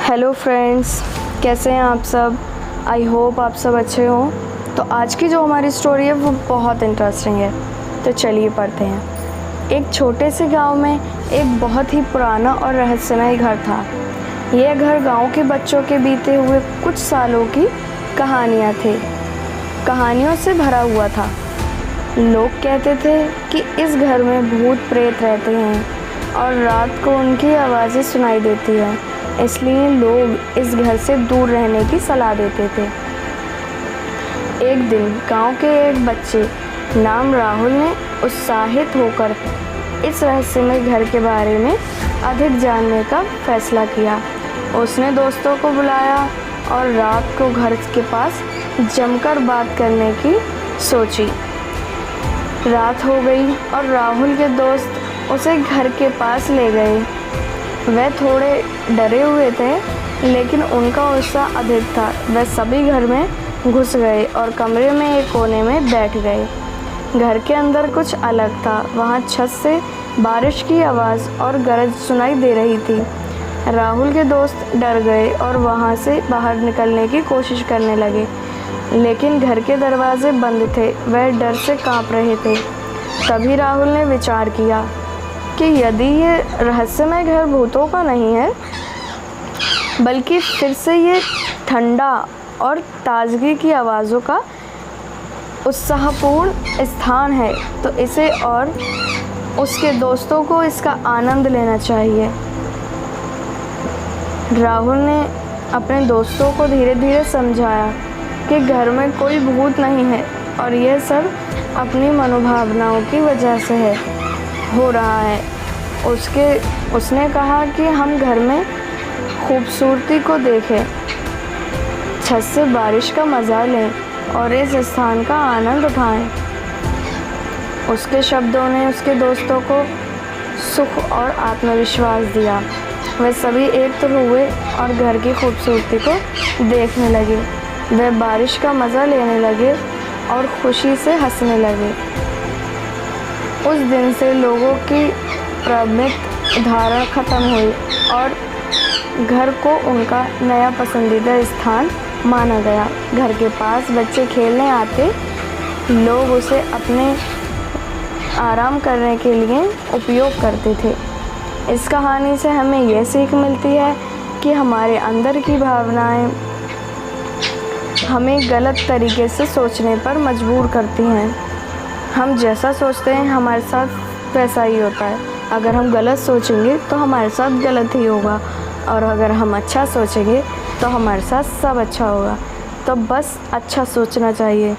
Hello friends, कैसे हैं आप सब। आई होप आप सब अच्छे हों। तो आज की जो हमारी स्टोरी है वो बहुत इंटरेस्टिंग है, तो चलिए पढ़ते हैं। एक छोटे से गांव में एक बहुत ही पुराना और रहस्यमय घर था। यह घर गांव के बच्चों के बीते हुए कुछ सालों की कहानियों से भरा हुआ था। लोग कहते थे कि इस घर में भूत प्रेत रहते हैं और रात को उनकी आवाज़ें सुनाई देती है, इसलिए लोग इस घर से दूर रहने की सलाह देते थे। एक दिन गांव के एक बच्चे नाम राहुल ने उत्साहित होकर इस रहस्यमय घर के बारे में अधिक जानने का फैसला किया। उसने दोस्तों को बुलाया और रात को घर के पास जमकर बात करने की सोची। रात हो गई और राहुल के दोस्त उसे घर के पास ले गए। वह थोड़े डरे हुए थे, लेकिन उनका उत्साह अधिक था। वह सभी घर में घुस गए और कमरे में एक कोने में बैठ गए। घर के अंदर कुछ अलग था। वहाँ छत से बारिश की आवाज़ और गरज सुनाई दे रही थी। राहुल के दोस्त डर गए और वहाँ से बाहर निकलने की कोशिश करने लगे, लेकिन घर के दरवाजे बंद थे। वह डर से काँप रहे थे। तभी राहुल ने विचार किया कि यदि ये रहस्यमय घर भूतों का नहीं है, बल्कि फिर से ये ठंडा और ताजगी की आवाज़ों का उत्साहपूर्ण स्थान है, तो इसे और उसके दोस्तों को इसका आनंद लेना चाहिए। राहुल ने अपने दोस्तों को धीरे धीरे समझाया कि घर में कोई भूत नहीं है और यह सब अपनी मनोभावनाओं की वजह से हो रहा है। उसने कहा कि हम घर में खूबसूरती को देखें, छत से बारिश का मज़ा लें और इस स्थान का आनंद उठाएं। उसके शब्दों ने उसके दोस्तों को सुख और आत्मविश्वास दिया। वे सभी एकजुट हुए और घर की खूबसूरती को देखने लगे। वे बारिश का मज़ा लेने लगे और खुशी से हंसने लगे। उस दिन से लोगों की प्रमित धारणा खत्म हुई और घर को उनका नया पसंदीदा स्थान माना गया। घर के पास बच्चे खेलने आते, लोग उसे अपने आराम करने के लिए उपयोग करते थे। इस कहानी से हमें यह सीख मिलती है कि हमारे अंदर की भावनाएं हमें गलत तरीके से सोचने पर मजबूर करती हैं। हम जैसा सोचते हैं हमारे साथ वैसा ही होता है। अगर हम गलत सोचेंगे तो हमारे साथ गलत ही होगा, और अगर हम अच्छा सोचेंगे तो हमारे साथ सब अच्छा होगा। तो बस अच्छा सोचना चाहिए।